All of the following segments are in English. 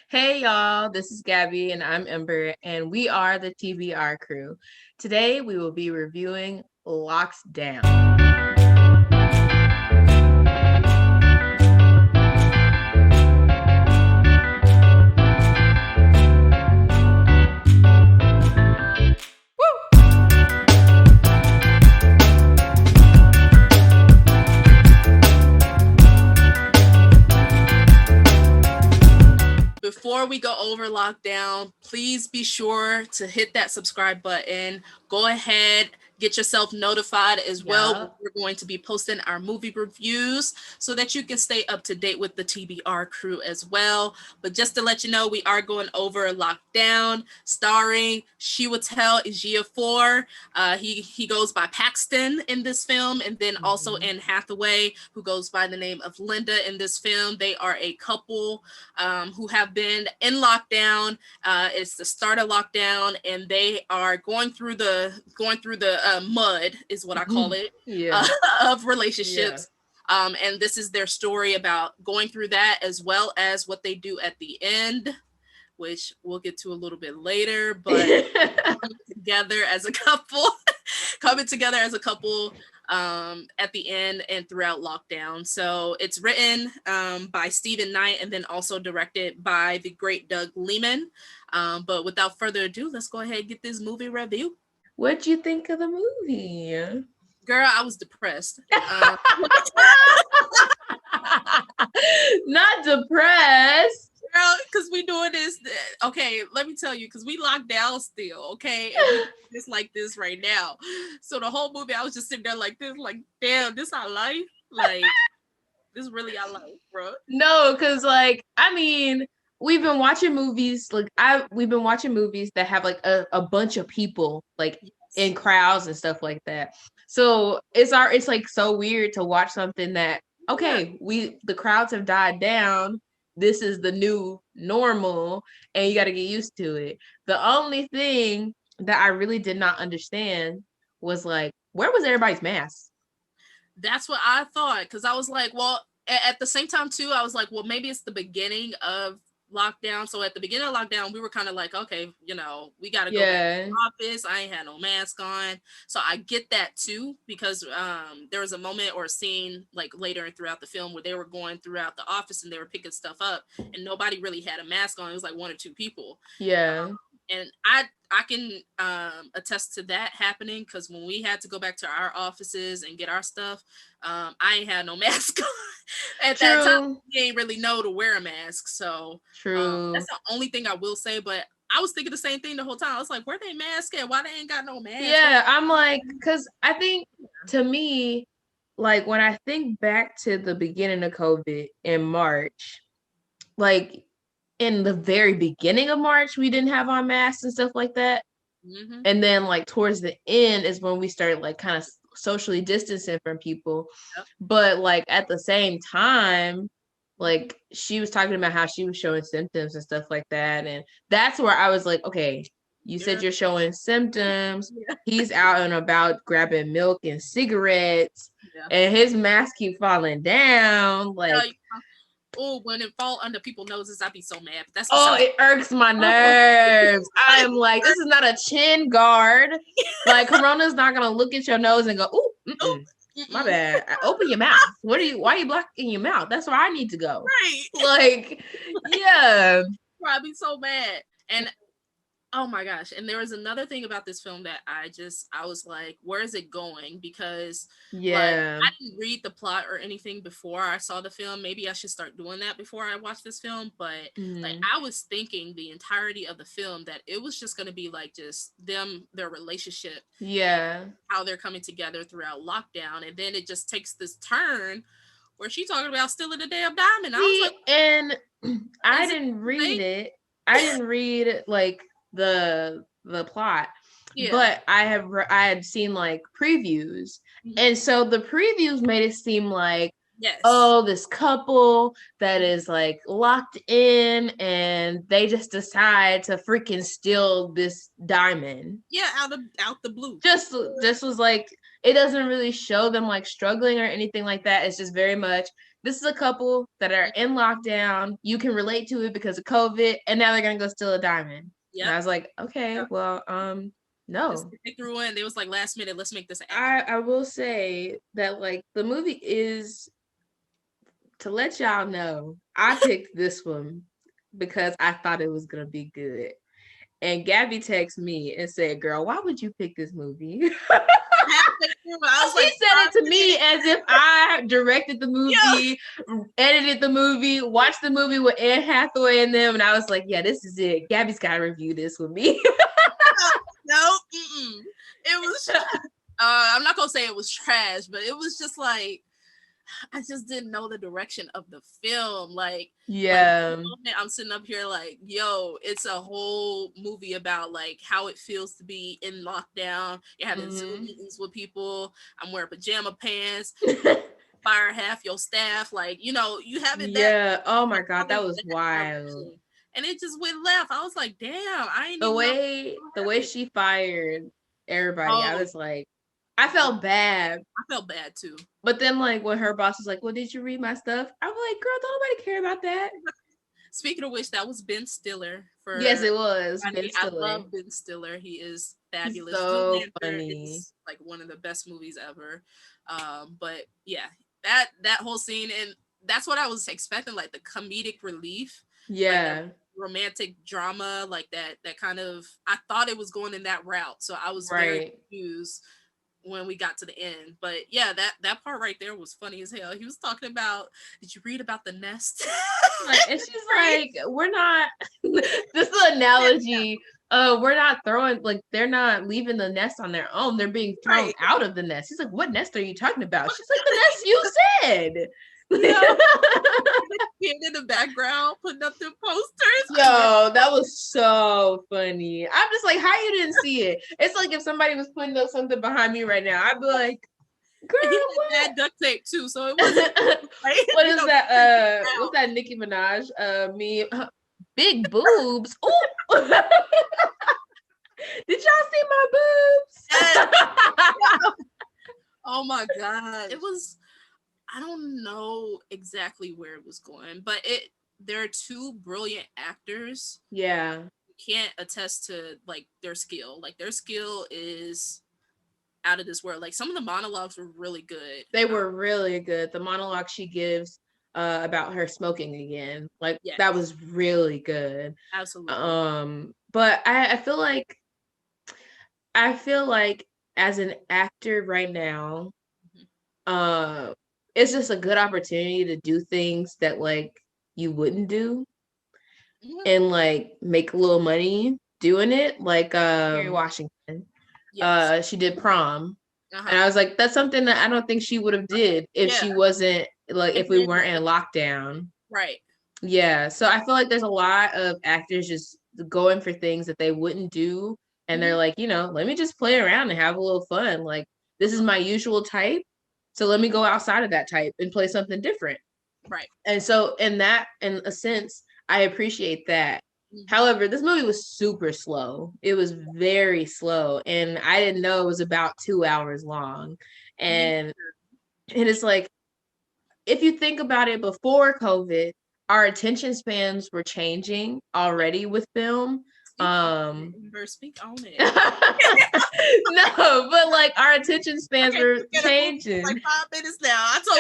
Hey y'all, this is Gabby and I'm Ember, and we are the TBR Crew. Today we will be reviewing Locked Down. Before we go over lockdown, please be sure to hit that subscribe button. Go ahead, get yourself notified as well. Yup. We're going to be posting our movie reviews so that you can stay up to date with the TBR crew as well. But just to let you know, we are going over Lockdown, starring Chiwetel Ejiofor. He goes by Paxton in this film, and then also Anne Hathaway, who goes by the name of Linda in this film. They are a couple who have been in lockdown. It's the start of lockdown, and they are going through the mud, is what I call it, Yeah. of relationships. And this is their story about going through that, as well as what they do at the end, which we'll get to a little bit later. But coming together as a couple, coming together as a couple at the end and throughout lockdown. So it's written by Stephen Knight and then also directed by the great Doug Liman. But without further ado, let's go ahead and get this movie review. What'd you think of the movie? Girl, I was depressed. Not depressed. Girl, because we doing this. Okay, let me tell you, because we locked down still, okay? And we just like this right now. So the whole movie, I was just sitting there like this, like, damn, this our life? Like, this is really our life, bro. No, because we've been watching movies we've been watching movies that have like a bunch of people like in crowds and stuff like that. So it's like so weird to watch something that the crowds have died down. This is the new normal and you got to get used to it. The only thing that I really did not understand was like, where was everybody's mask? That's what I thought, because I was like, well, at the same time too, I was like, well, maybe it's the beginning of lockdown. So at the beginning of lockdown, we were kind of like, okay, we got to go back to the office. I ain't had no mask on. So I get that too, because there was a moment or a scene like later and throughout the film where they were going throughout the office and they were picking stuff up and nobody really had a mask on. It was like one or two people. Yeah. And I can attest to that happening, because when we had to go back to our offices and get our stuff, I ain't had no mask on. At that time, we ain't really know to wear a mask. So that's the only thing I will say. But I was thinking the same thing the whole time. I was like, where they mask at? Why they ain't got no mask? Yeah, I'm like, because I think to me, like when I think back to the beginning of COVID in March, like in the very beginning of March, we didn't have on masks and stuff like that. Mm-hmm. And then like towards the end is when we started like kind of socially distancing from people. Yep. But like at the same time, like she was talking about how she was showing symptoms and stuff like that. And that's where I was like, okay, you said you're showing symptoms. Yeah. He's out and about grabbing milk and cigarettes, and his mask keep falling down. Like, when it fall under people's noses, I'd be so mad. But it irks my nerves. I am like, this is not a chin guard. Like, Corona's not gonna look at your nose and go, ooh, my bad. Open your mouth. Why are you blocking your mouth? That's where I need to go. Right. Like, yeah. I'd be so mad. And oh my gosh. And there was another thing about this film that I was like, where is it going? Because I didn't read the plot or anything before I saw the film. Maybe I should start doing that before I watch this film. But like, I was thinking the entirety of the film that it was just going to be like just their relationship. Yeah. How they're coming together throughout lockdown. And then it just takes this turn where she's talking about stealing the damn diamond. I was like, and I didn't read it. I didn't read like the plot, but I had seen like previews, and so the previews made it seem like this couple that is like locked in and they just decide to freaking steal this diamond out the blue. Just was like, it doesn't really show them like struggling or anything like that. It's just very much this is a couple that are in lockdown. You can relate to it because of COVID, and now they're gonna go steal a diamond. And I was like, okay, well, no. They threw in. They was like last minute. Let's make this action. I will say that like the movie is, to let y'all know, I picked this one because I thought it was gonna be good. And Gabby texted me and said, "Girl, why would you pick this movie?" She said it to me as if I directed the movie, edited the movie, watched the movie with Anne Hathaway and them, and I was like, "Yeah, this is it. Gabby's got to review this with me." No, it was. I'm not gonna say it was trash, but it was just like, I just didn't know the direction of the film. Like, yeah, like, I'm sitting up here like, yo, it's a whole movie about like how it feels to be in lockdown. You're having Zoom meetings with people. I'm wearing pajama pants. Fire half your staff. Like, you know, you have it. Yeah. Oh my God, that was wild. And it just went left. I was like, damn, I ain't the way she fired everybody. I was like, I felt bad. I felt bad too. But then, like, when her boss was like, "Well, did you read my stuff?" I'm like, "Girl, don't nobody care about that." Speaking of which, that was Ben Stiller. Yes, it was. Ben Stiller. I love Ben Stiller. He is fabulous. He's so funny. Is like one of the best movies ever. But yeah, that whole scene, and that's what I was expecting, like the comedic relief. Yeah. Like romantic drama, like that kind of. I thought it was going in that route, so I was very confused when we got to the end. But yeah, that part right there was funny as hell. He was talking about, did you read about the nest? And she's like, we're not, this is an analogy. We're not throwing, like, they're not leaving the nest on their own. They're being thrown out of the nest. He's like, what nest are you talking about? She's like, the nest you said. Yeah. In the background putting up the posters. Yo, that was so funny. I'm just like, how you didn't see it? It's like if somebody was putting up something behind me right now, I'd be like, girl, he had duct tape too, so it wasn't what is that? What's that Nicki Minaj me big boobs? Ooh. Did y'all see my boobs? Oh my God. It was, I don't know exactly where it was going, but there are two brilliant actors. Yeah. You can't attest to like their skill. Like their skill is out of this world. Like some of the monologues were really good. They were really good. The monologue she gives about her smoking again, like that was really good. Absolutely. But I feel like as an actor right now, it's just a good opportunity to do things that like you wouldn't do and like make a little money doing it. Like Mary Washington. She did Prom. And I was like, that's something that I don't think she would have did if she wasn't like, if we weren't in lockdown. Right. Yeah. So I feel like there's a lot of actors just going for things that they wouldn't do. And they're like, you know, let me just play around and have a little fun. Like, this is my usual type. So let me go outside of that type and play something different. Right. And so in a sense, I appreciate that. However, this movie was super slow. It was very slow. And I didn't know it was about 2 hours long. And it is like, if you think about it, before COVID, our attention spans were changing already with film. Speak on it. No, but like our attention spans were changing. Like 5 minutes now. I told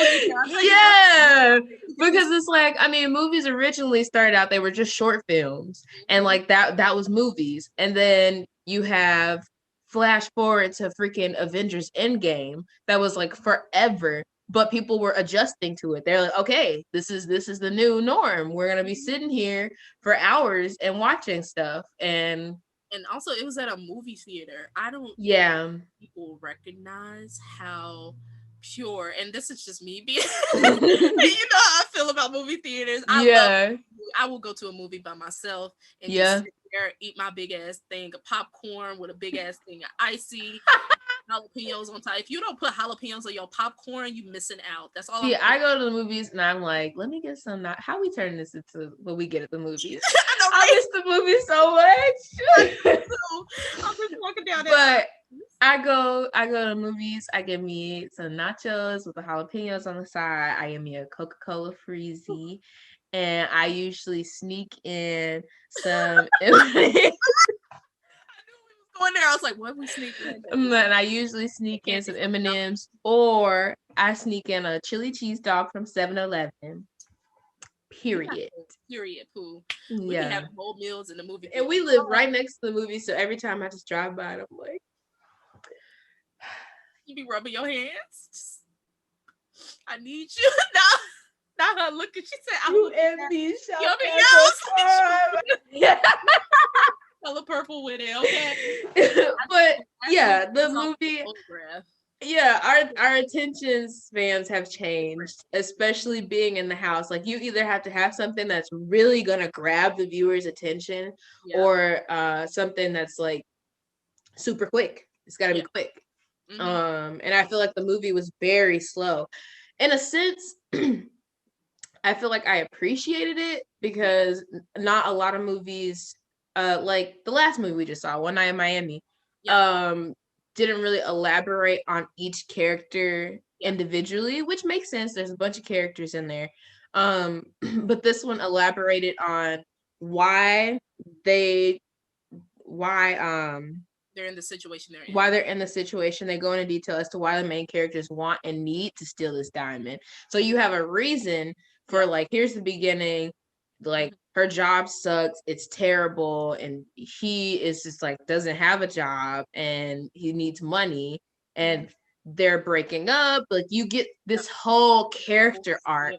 you. Yeah, because it's like, I mean, movies originally started out, they were just short films, and like that was movies, and then you have flash forward to freaking Avengers Endgame that was like forever. But people were adjusting to it. They're like, okay, this is the new norm. We're gonna be sitting here for hours and watching stuff. And also it was at a movie theater. I don't think people recognize how pure, and this is just me being you know how I feel about movie theaters. I will go to a movie by myself and just sit there, eat my big ass thing of popcorn with a big ass thing of icy. jalapenos on top. If you don't put jalapenos on your popcorn, you missing out. That's all I'm See, saying. I go to the movies and I'm like, let me get some. Not how we turn this into what we get at the movies. I know, I right? miss the movie so much. I'm just walking down But I go to movies. I get me some nachos with the jalapenos on the side. I get me a Coca-Cola Freezy, and I usually sneak in some. going there. I was like, what we sneaking in? And I usually sneak in some M&Ms, or I sneak in a chili cheese dog from 7-Eleven. Period. Period. Pooh. Yeah. We can have whole meals in the movie. And we live right next to the movie, so every time I just drive by, I'm like, you be rubbing your hands. I need you. Now her looking. She said, "You envy Yeah. Color purple with it, okay. But yeah, the movie. Yeah, our attention spans have changed, especially being in the house. Like, you either have to have something that's really gonna grab the viewer's attention, or something that's like super quick. It's got to be quick. Mm-hmm. And I feel like the movie was very slow. In a sense, I feel like I appreciated it because not a lot of movies, like the last movie we just saw, One Night in Miami, didn't really elaborate on each character individually, which makes sense. There's a bunch of characters in there. But this one elaborated on why they're in the situation they're in. Why they're in the situation. They go into detail as to why the main characters want and need to steal this diamond. So you have a reason for, like, here's the beginning, like, her job sucks, it's terrible, and he is just like doesn't have a job and he needs money, and they're breaking up. Like, you get this whole character arc.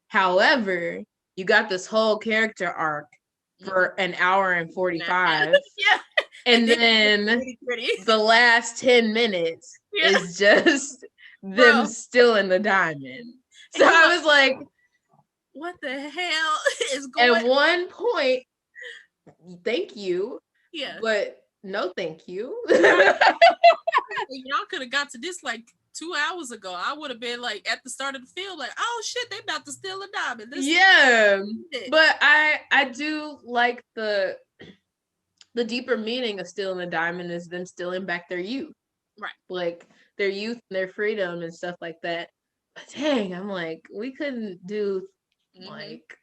However, you got this whole character arc for an hour and 45. And then the last 10 minutes is just them stealing the diamond. So I was like, what the hell is going on? At one point, thank you. Yeah. But no thank you. Y'all could have got to this like 2 hours ago. I would have been like at the start of the film, like, oh shit, they about to steal a diamond. But I do like the deeper meaning of stealing a diamond is them stealing back their youth. Right. Like their youth and their freedom and stuff like that. But dang, I'm like, we couldn't do like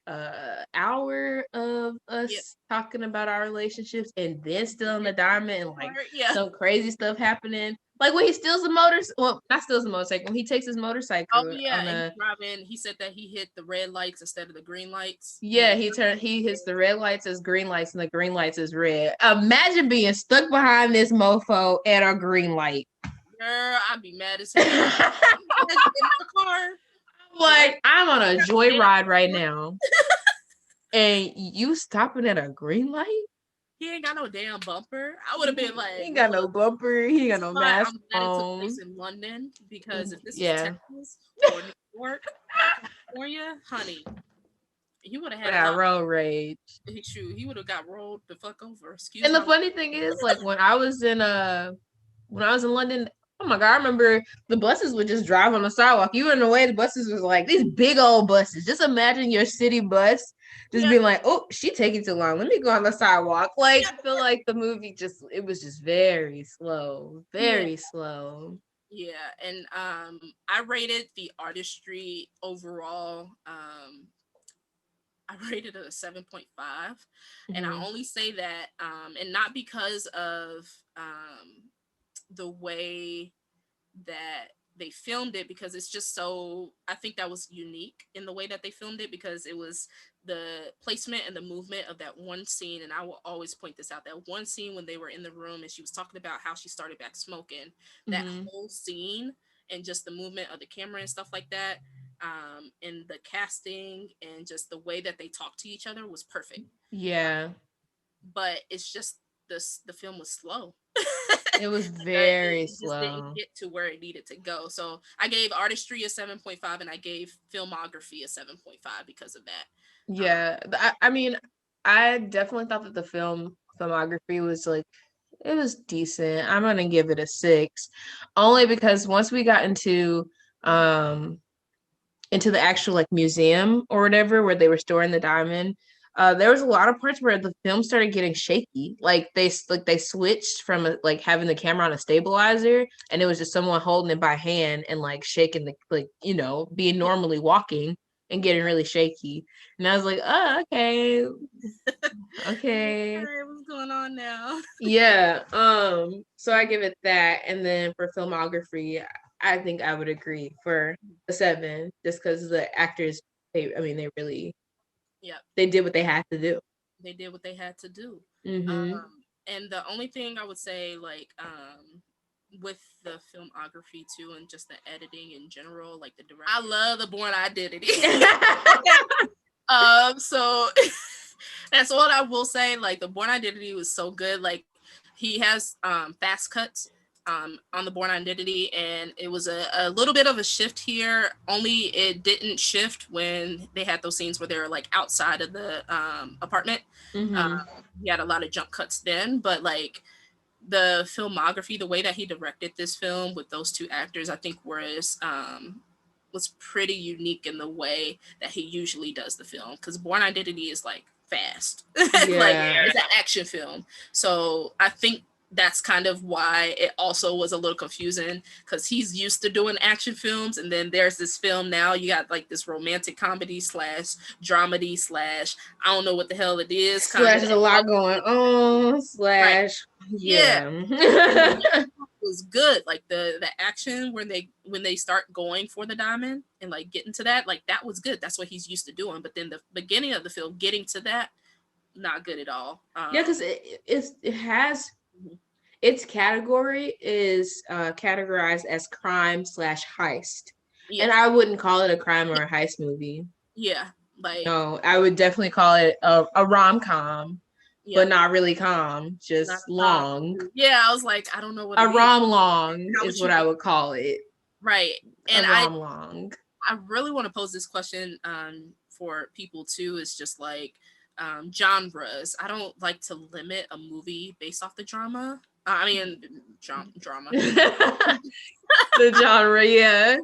hour of us talking about our relationships and then stealing the diamond and like some crazy stuff happening. Like when he steals the not steals the motorcycle, when he takes his motorcycle. Oh yeah, and driving, he said that he hit the red lights instead of the green lights. Yeah, he hits the red lights as green lights and the green lights as red. Imagine being stuck behind this mofo at a green light. Girl, I'd be mad as hell. In my car. Like, I'm on a joyride right now, and you stopping at a green light? He ain't got no damn bumper. I would have been like, he ain't got no bumper. He ain't got no mask on. I'm glad it took place in London, because if this was Texas or New York, California, honey, he would have had road rage. He would have got rolled the fuck over. And the funny thing is, like, when I was in London, oh my God, I remember the buses would just drive on the sidewalk. You were in the way, the buses was like these big old buses. Just imagine your city bus just being like, oh, she taking too long. Let me go on the sidewalk. Like, I feel like the movie it was just very slow. Very slow. Yeah, and I rated the artistry overall. I rated it a 7.5. And I only say that, and not because of the way that they filmed it, because it's just so, I think that was unique in the way that they filmed it, because it was the placement and the movement of that one scene. And I will always point this out, that one scene when they were in the room and she was talking about how she started back smoking, that whole scene and just the movement of the camera and stuff like that, and the casting and just the way that they talked to each other was perfect. Yeah. But it's just the film was slow. It was very slow. It just didn't get to where it needed to go. So I gave artistry a 7.5 and I gave filmography a 7.5 because of that. Yeah. I mean, I definitely thought that the filmography was like It was decent. I'm gonna give it a 6, only because once we got um into the actual like museum or whatever where they were storing the diamond, there was a lot of parts where the film started getting shaky. Like they switched from like having the camera on a stabilizer, and it was just someone holding it by hand and like shaking the like being normally walking and getting really shaky. And I was like, oh, okay, okay. Hey, what's going on now? Yeah. So I give it that. And then for filmography, I think I would agree for a 7, just because the actors, they really Yep, they did what they had to do. they did what they had to do. Mm-hmm. And the only thing I would say, like, with the filmography too, and just the editing in general, like the director, I love the Born Identity. So that's what I will say. Like the Born Identity was so good. Like he has fast cuts on the Born Identity, and it was a little bit of a shift here. Only it didn't shift when they had those scenes where they were like outside of the apartment. Mm-hmm. He had a lot of jump cuts then, but like the filmography, the way that he directed this film with those two actors, I think was pretty unique in the way that he usually does the film. Because Born Identity is like fast, like Yeah. it's an action film. So I think that's kind of why it also was a little confusing, because he's used to doing action films, and then there's this film now. You got like this romantic comedy slash dramedy slash I don't know what the hell it is kind Slash of. is a lot going on. Right. Slash, Yeah. yeah. Was good. Like the action when they start going for the diamond and like getting to that, like that was good. That's what he's used to doing. But then the beginning of the film, getting to that, not good at all. Yeah, because it has Mhm. its category is categorized as crime slash heist, and Yeah, I wouldn't call it a crime or a heist movie. yeah, like No, I would definitely call it a rom-com, but yep, not really com, not just a com. long. Yeah, I was like, I don't know what A it is. rom long How is would what you I would call it. right? A And rom long. I really want to pose this question for people too. Is just like genres. I don't like to limit a movie based off the drama. I mean, drama The genre, yeah.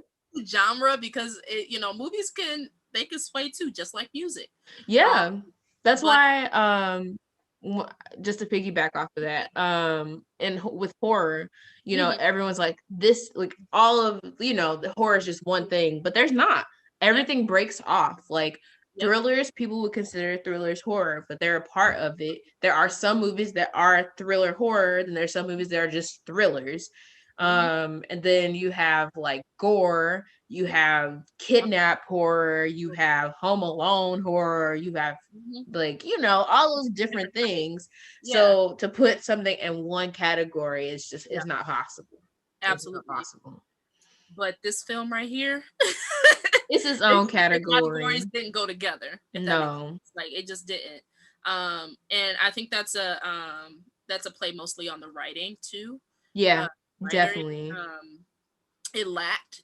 genre, because movies can sway too, just like music. Um, Yeah. That's but why just to piggyback off of that, and with horror, mhm, everyone's like this, like all of, the horror is just one thing, but there's not. yep, Everything breaks off. Like yep, thrillers, people would consider thrillers horror, but they're a part of it. There are some movies that are thriller horror, and there's some movies that are just thrillers. mhm, And then you have like gore, you have kidnap horror, you have home alone horror, you have mhm, like all those different things. yeah, So to put something in one category is just yeah, is not possible. It's not absolutely. possible. But this film right here, It's its own the category. categories didn't go together, if that makes No. sense. Like it just didn't. And I think that's a play mostly on the writing too. Yeah, Uh, writer, definitely. it lacked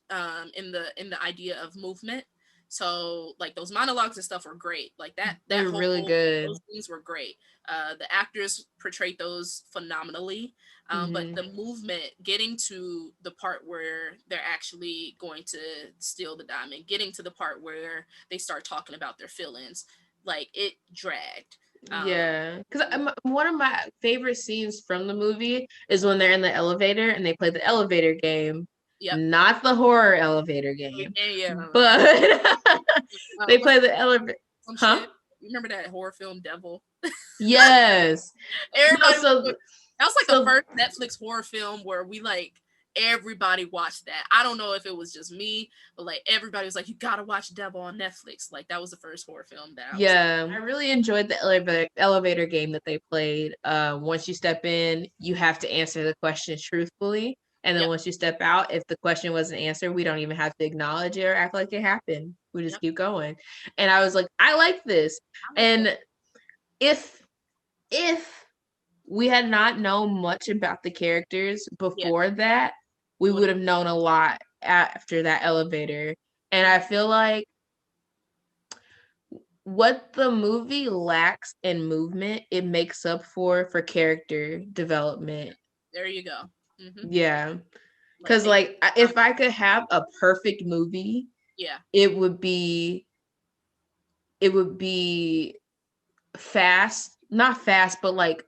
in the idea of movement. So like those monologues and stuff were great. Like They that were really whole good. those things were great. The actors portrayed those phenomenally. But Hmm. the movement, getting to the part where they're actually going to steal the diamond, getting to the part where they start talking about their feelings, like it dragged. Yeah, because one of my favorite scenes from the movie is when they're in the elevator and they play the elevator game, Yep. not the horror elevator game, Yeah. but they What's play the elevator. some Huh? shit? You remember that horror film Devil? Yes. No, Everybody was so that was like the so first Netflix horror film where we like everybody watched that. I don't know if it was just me, but like everybody was like, "You gotta watch Devil on Netflix." Like that was the first horror film that I was like, yeah, I really enjoyed the elevator game that they played. Once you step in, you have to answer the questions truthfully. And then "Yep, once you step out, if the question wasn't answered, we don't even have to acknowledge it or act like it happened. We just yep, keep going. And I was like, I like this. I like that." And if if we had not known much about the characters Yeah, before that, we we would would have. have known a lot after that elevator. And I feel like what the movie lacks in movement, it makes up for character development. There you go. Mm-hmm. Yeah. Like Because, like, if I could have a perfect movie, yeah, it would be fast, not fast, but like,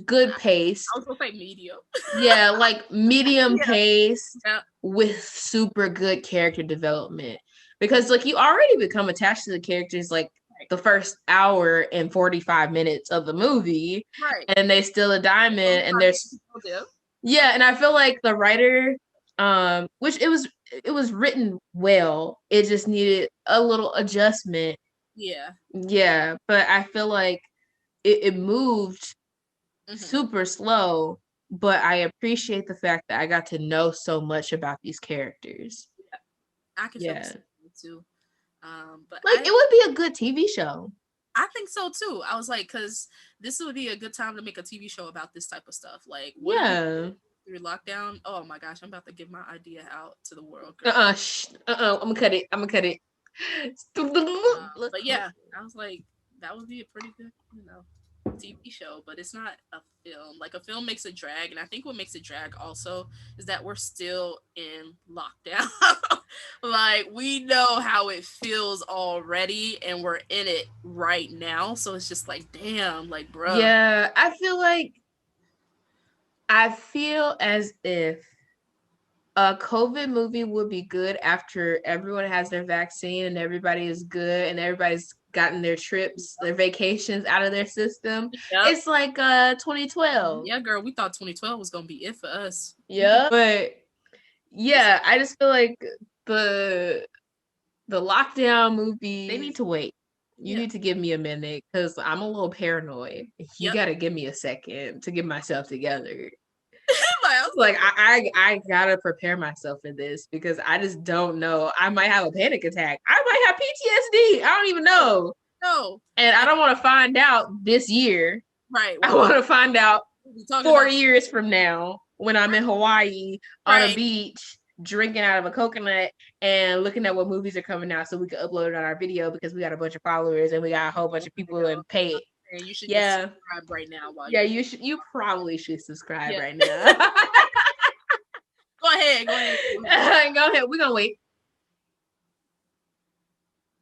good pace. I was gonna say medium. Yeah, like medium Yeah. pace Yeah. with super good character development. Because like you already become attached to the characters like the first hour and 45 minutes of the movie. Right. And they still a diamond and there's yeah, and I feel like the writer, which it was written well. It just needed a little adjustment. Yeah. Yeah, but I feel like it moved super slow, but I appreciate the fact that I got to know so much about these characters. Yeah. I can feel the same too. But like it would be a good TV show. I think so too. I was like, because this would be a good time to make a TV show about this type of stuff. Like, what through lockdown? Oh my gosh, I'm about to give my idea out to the world. I'm gonna cut it. But yeah, I was like, that would be a pretty good, TV show, but it's not a film. Like a film makes it drag, and I think what makes it drag also is that we're still in lockdown. Like we know how it feels already, and we're in it right now. So it's just like, damn, like, bro. Yeah, I feel as if a COVID movie would be good after everyone has their vaccine and everybody is good and everybody's gotten their trips, their vacations out of their system. Yep. It's like 2012. Yeah, girl, we thought 2012 was gonna be it for us. Yeah, but yeah, I just feel like the lockdown movie, they need to wait. You need to give me a minute because I'm a little paranoid. You got to give me a second to get myself together. Like I gotta prepare myself for this because I just don't know. I might have a panic attack. I might have PTSD. I don't even know. No. And I don't want to find out this year. Right. I want to find out 4 years from now when I'm in Hawaii on a beach drinking out of a coconut and looking at what movies are coming out so we can upload it on our video because we got a bunch of followers and we got a whole bunch of people and pay it. And you should just subscribe right now. You probably should subscribe right now. Go ahead. Go ahead. We're gonna wait.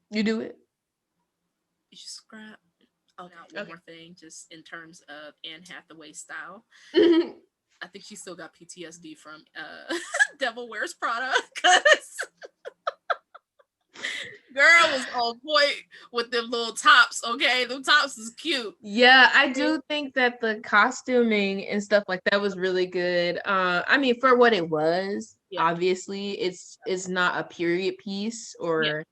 You do it. You should subscribe. Oh, now one more thing, just in terms of Anne Hathaway style. I think she still got PTSD from Devil Wears Prada because girl was on point with them little tops. Okay, them tops is cute. Yeah, I do think that the costuming and stuff like that was really good. I mean, for what it was, obviously, it's not a period piece or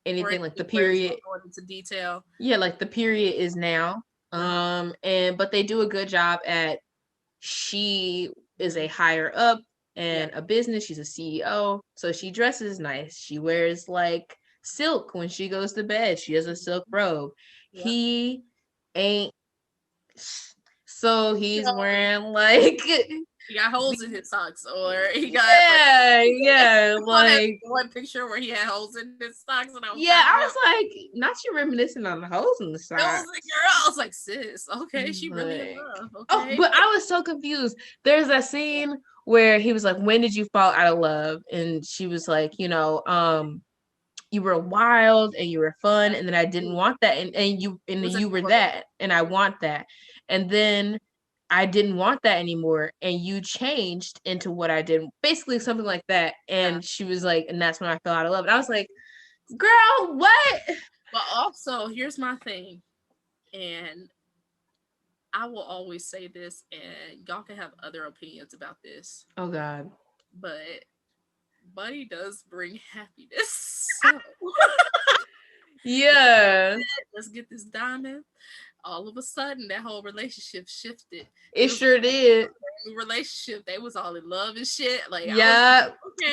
anything like the period. Going into detail. Yeah, like the period is now. But they do a good job at. She is a higher up and a business. She's a CEO, so she dresses nice. She wears like silk when she goes to bed. She has a silk robe. He ain't, so he's wearing like he got holes in his socks, or he got like one picture where he had holes in his socks, and I was like, not you reminiscing on the holes in the socks. I was like, sis, okay, she really in love. Okay. Oh, but I was so confused. There's that scene where he was like, when did you fall out of love? And she was like, you were wild and you were fun, and then I didn't want that, and you were that, and I want that, and then I didn't want that anymore, and you changed into what I did, basically something like that. And she was like, and that's when I fell out of love. And I was like, girl, what? But also, here's my thing, and I will always say this, and y'all can have other opinions about this. Oh God. But money does bring happiness. So yeah. Let's get this diamond. All of a sudden, that whole relationship shifted. It sure did. Relationship, they was all in love and shit. Like, yeah,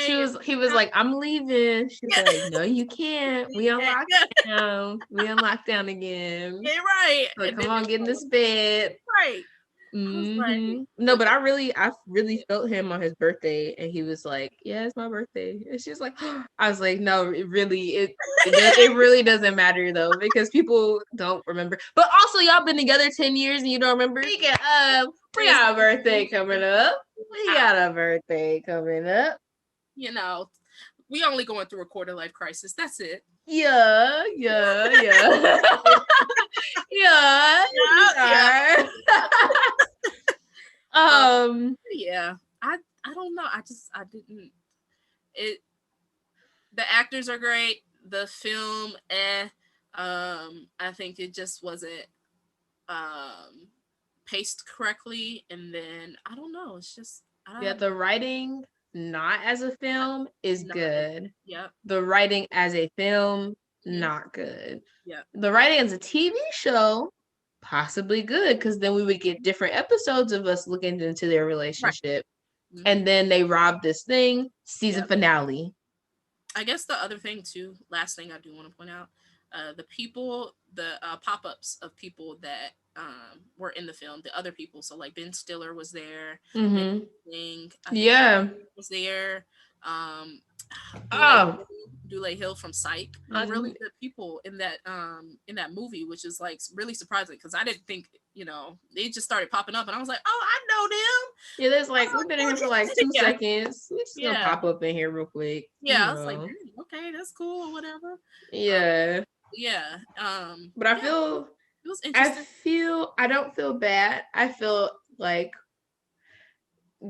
he was like, I'm leaving. She's like, no, you can't. We on lockdown. We on lockdown again. Yeah, right. So come on, get in this bed. Right. I was like, No, but I really felt him on his birthday, and he was like, "Yeah, it's my birthday." And she's like, I was like, "No, it really doesn't matter though, because people don't remember." But also, y'all been together 10 years and you don't remember. We got a birthday coming up. We got a birthday coming up. You know, we only going through a quarter life crisis. That's it. Yeah. Yeah. Yeah. I don't know. I didn't it the actors are great. The film, I think it just wasn't paced correctly, and then I don't know. It's just Yeah, the writing, not as a film, is not good. Yep. The writing as a film, not good. Yep. The writing as a TV show, possibly good, because then we would get different episodes of us looking into their relationship. Right. And then they robbed this thing, season finale. I guess the other thing too, last thing I do want to point out, the people, the pop-ups of people that were in the film, the other people. So like Ben Stiller was there. Yeah. Was there. Oh. Dule Hill from Psych. Really good people in that movie, which is like really surprising because I didn't think, they just started popping up and I was like, oh, I know them. Yeah, there's like we've been in here for like 2 seconds. We're just gonna pop up in here real quick. Yeah, I was like, okay, that's cool or whatever. Yeah. But I feel it was interesting. I don't feel bad. I feel like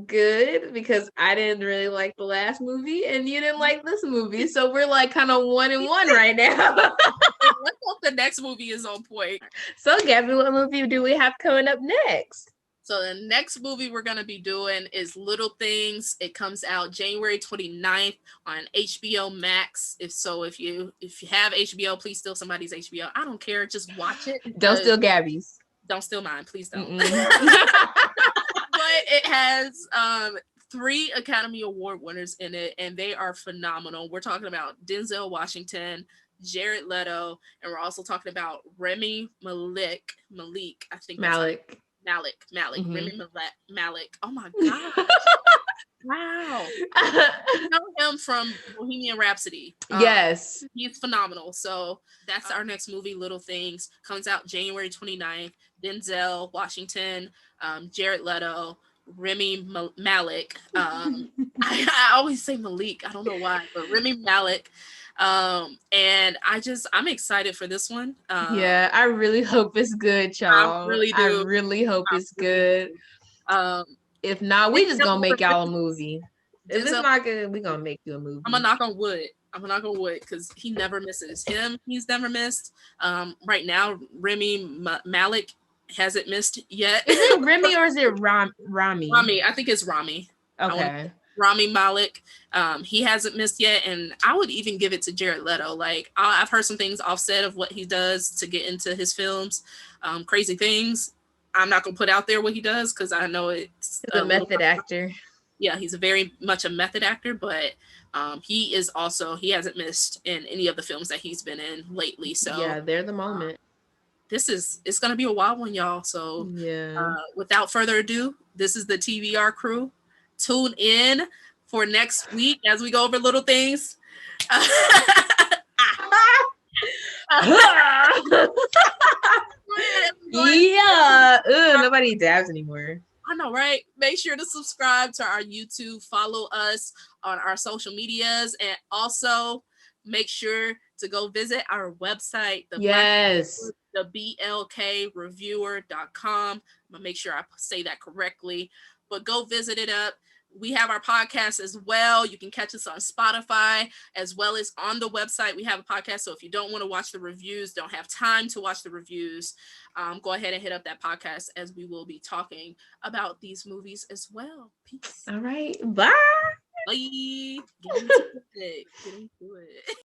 good because I didn't really like the last movie and you didn't like this movie. So we're like kind of 1-1 right now. Let's hope the next movie is on point. So Gabby, what movie do we have coming up next? So the next movie we're going to be doing is Little Things. It comes out January 29th on HBO Max. If you have HBO, please steal somebody's HBO. I don't care. Just watch it. Don't steal Gabby's. Don't steal mine. Please don't. But it has 3 Academy Award winners in it, and they are phenomenal. We're talking about Denzel Washington, Jared Leto, and we're also talking about Remy Malik. I think Malik. Remy Malik. Oh my god! Wow. You know him from Bohemian Rhapsody. Yes, he's phenomenal. So that's our next movie, Little Things, comes out January 29th. Denzel Washington, Jared Leto, Remy Malik. I always say Malik. I don't know why, but Remy Malik. And I'm excited for this one. Yeah, I really hope it's good, y'all. I really do. I really hope it's good. If not, we just gonna make y'all a movie. If it's not good, we gonna make you a movie. I'm gonna knock on wood because he never misses. He's never missed. Right now, Remy Malik hasn't missed yet. Is it Remy or is it Rami? Rami, I think it's Rami. Okay. Rami Malik, he hasn't missed yet, and I would even give it to Jared Leto. Like I've heard some things offset of what he does to get into his films, crazy things. I'm not gonna put out there what he does because I know it's a method actor. Yeah, he's a very much a method actor, but he hasn't missed in any of the films that he's been in lately. So yeah, they're the moment. It's gonna be a wild one, y'all. So without further ado, this is the TBR crew. Tune in for next week as we go over Little Things. Yeah. Nobody dabs anymore. I know, right? Make sure to subscribe to our YouTube, follow us on our social medias, and also make sure to go visit our website, the blkreviewer.com. I'm gonna make sure I say that correctly, but go visit it up. We have our podcast as well. You can catch us on Spotify as well as on the website. We have a podcast. So if you don't want to watch the reviews, don't have time to watch the reviews, go ahead and hit up that podcast as we will be talking about these movies as well. Peace. All right. Bye. Bye. Get into it.